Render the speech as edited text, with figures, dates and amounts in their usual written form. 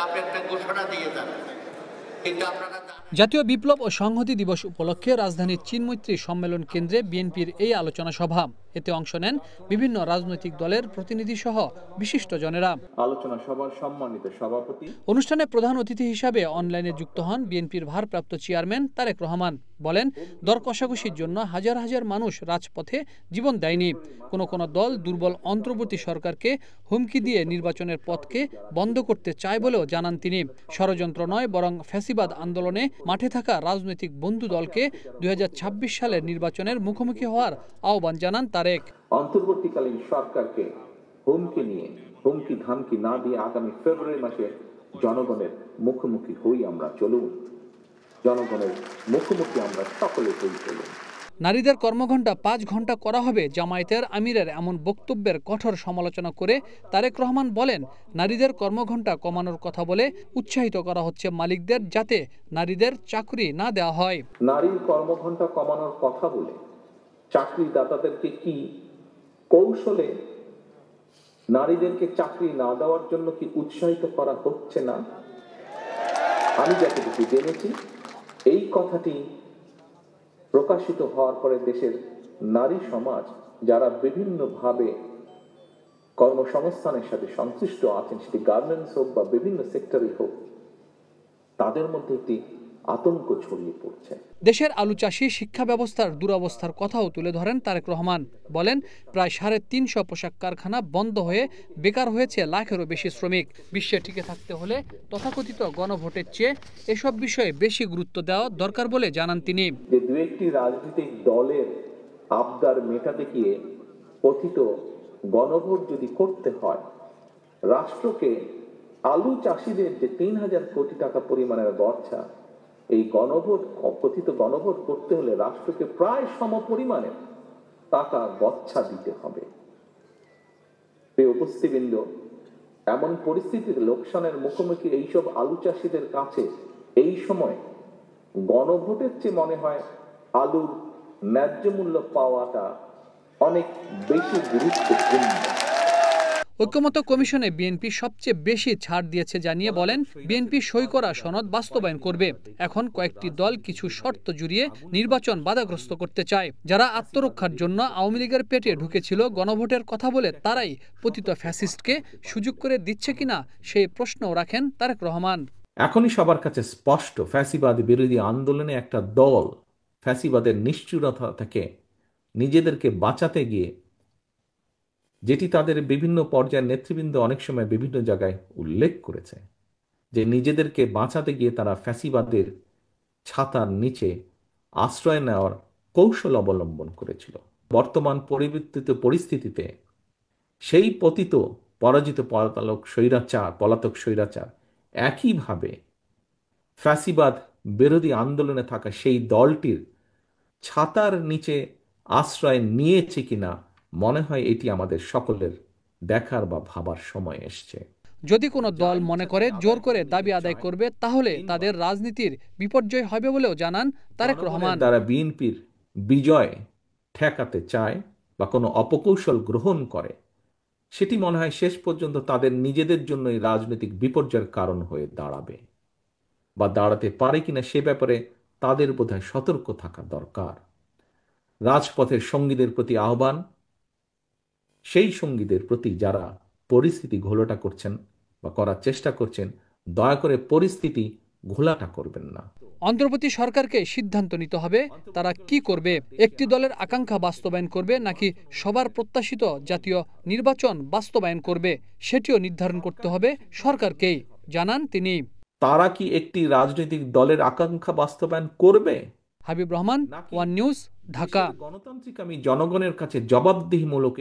আপনি একটা ঘোষণা দিয়ে যান, কিন্তু আপনারা জাতীয় বিপ্লব ও সংহতি দিবস উপলক্ষে রাজধানীর চীনমৈত্রী সম্মেলন কেন্দ্রে বিএনপির এই আলোচনা সভা। এতে অংশ নেন বিভিন্ন রাজনৈতিক দলের প্রতিনিধি সহ বিশিষ্টজনেরা। আলোচনা সভার সম্মানিত সভাপতি অনুষ্ঠানে প্রধান অতিথি হিসাবে অনলাইনে যুক্ত হন বিএনপির ভারপ্রাপ্ত চেয়ারম্যান তারেক রহমান। বলেন, দর কষাকষির জন্য হাজার হাজার মানুষ রাজপথে জীবন দেয়নি। কোনো দল দুর্বল অন্তর্বর্তী সরকারকে হুমকি দিয়ে নির্বাচনের পথকে বন্ধ করতে চায় বলেও জানান তিনি। ষড়যন্ত্র নয়, বরং ফ্যাসিবাদ আন্দোলনে মাঠে থাকা রাজনৈতিক বন্ধু দলকে ২০২৬ সালের নির্বাচনের মুখোমুখি হওয়ার আহ্বান জানান তারেক। অন্তর্বর্তীকালীন সরকারকে হুমকি ধামকি না দিয়ে আগামী ফেব্রুয়ারি মাসে জনগণের মুখোমুখি হই আমরা, চলুন জনগণের মুখোমুখি আমরা সকলে হই, চলুন। নারীদের কর্মঘণ্টা ৫ ঘণ্টা করা হবে জামায়াতের আমিরের এমন বক্তব্যের কঠোর সমালোচনা করে তারেক রহমান বলেন, নারীদের কর্মঘণ্টা কমানোর কথা বলে উৎসাহিত করা হচ্ছে মালিকদের, যাতে নারীদের চাকরি না দেওয়া হয়। নারীর কর্মঘণ্টা কমানোর কথা বলে চাকরিদাতাদেরকে কি কৌশলে নারীদেরকে চাকরি না দেওয়ার জন্য কি উৎসাহিত করা হচ্ছে না? আমি যতটুকু জেনেছি, এই কথাটি প্রকাশিত হওয়ার পরে দেশের নারী সমাজ যারা বিভিন্নভাবে কর্মসংস্থানের সাথে সংশ্লিষ্ট আছেন, সেটি গার্মেন্টস হোক বা বিভিন্ন সেক্টরে হোক, তাদের মধ্যে একটি আতঙ্ক ছড়িয়ে পড়ছে। দেশের আলু চাষী শিক্ষা ব্যবস্থার দুরবস্থার কথাও তুলে ধরেন তারেক রহমান। বলেন, প্রায় ৩৫০ পোশাক কারখানা বন্ধ হয়ে বেকার হয়েছে লাখেরও বেশি শ্রমিক। বিশ্বে টিকে থাকতে হলে তথাকথিত গণভোটের চেয়ে এসব বিষয়ে বেশি গুরুত্ব দেওয়া দরকার বলে জানান তিনি। যে দু একটি রাজনৈতিক দলের আবদার মেটাতে গিয়ে কথিত গণভোট যদি করতে হয়, রাষ্ট্রকে আলু চাষীদের যে ৩,০০০ কোটি টাকা পরিমাণের বর্ষা, এই কথিত গণভোট করতে হলে রাষ্ট্রকে প্রায় সমপরিমাণে টাকা বর্ষা দিতে হবে। প্রিয় উপস্থিতবৃন্দ, এমন পরিস্থিতিতে লোকসানের মুখোমুখি এইসব আলু চাষীদের কাছে এই সময় গণভোটের চেয়ে মনে হয় আলুর ন্যায্য মূল্য পাওয়াটা অনেক বেশি গুরুত্বপূর্ণ। ঐক্যমত্য কমিশনে বিএনপি সবচেয়ে বেশি ছাড় দিয়েছে জানিয়ে বলেন, বিএনপি সই করা সনদ বাস্তবায়ন করবে। এখন কয়েকটি দল কিছু শর্ত জুড়িয়ে নির্বাচন বাধাগ্রস্ত করতে চায়। যারা আত্মরক্ষার জন্য আওয়ামী লীগের পেটে ঢুকেছিল গণভোটের কথা বলে, তারাই পতিত ফ্যাসিস্টকে সুযোগ করে দিচ্ছে কিনা সেই প্রশ্নও রাখেন তারেক রহমান। এখনই সবার কাছে স্পষ্ট, ফ্যাসিবাদ বিরোধী আন্দোলনে একটা দল ফ্যাসিবাদের নিষ্ঠুরতা থেকে নিজেদেরকে বাঁচাতে গিয়ে, যেটি তাদের বিভিন্ন পর্যায়ের নেতৃবৃন্দ অনেক সময় বিভিন্ন জায়গায় উল্লেখ করেছে, যে নিজেদেরকে বাঁচাতে গিয়ে তারা ফ্যাসিবাদের ছাতার নিচে আশ্রয় নেওয়ার কৌশল অবলম্বন করেছিল। বর্তমান পরিবর্তিত পরিস্থিতিতে সেই পরাজিত পলাতক স্বৈরাচার একইভাবে ফ্যাসিবাদ বিরোধী আন্দোলনে থাকা সেই দলটির ছাতার নিচে আশ্রয় নিয়েছে কিনা, মনে হয় এটি আমাদের সকলের দেখার বা ভাবার সময় এসছে। যদি কোনো দল মনে করে জোর করে দাবি আদায় করবে, তাহলে তাদের রাজনীতির বিপর্যয় হবে বলেও জানান তারেক রহমান। তারা বিএনপির বিজয় ঠেকাতে চায় বা কোনো অপকৌশল গ্রহণ করে, সেটি মনে হয় শেষ পর্যন্ত তাদের নিজেদের জন্যই রাজনৈতিক বিপর্যয়ের কারণ হয়ে দাঁড়াবে বা দাঁড়াতে পারে কিনা, সে ব্যাপারে তাদের বোধহয় সতর্ক থাকা দরকার। রাজপথের সঙ্গীদের প্রতি আহ্বান, সেই সঙ্গীদের প্রতি যারা পরিস্থিতি ঘোলাটা করছেন বা করার চেষ্টা করছেন, দয়া করে পরিস্থিতি ঘোলাটা করবেন না। অন্তর্বর্তী সরকারকে সিদ্ধান্ত নিতে হবে তারা কি করবে। একটি দলের আকাঙ্ক্ষা বাস্তবায়ন করবে নাকি সবার প্রত্যাশিত জাতীয় নির্বাচন বাস্তবায়ন করবে, সেটিও নির্ধারণ করতে হবে সরকারকেই, জানান তিনি। তারা কি একটি রাজনৈতিক দলের আকাঙ্ক্ষা বাস্তবায়ন করবে? Habib Rahman, one news, Dhaka. গণতান্ত্রিক আমি জনগণের কাছে জবাবদিহিমূলক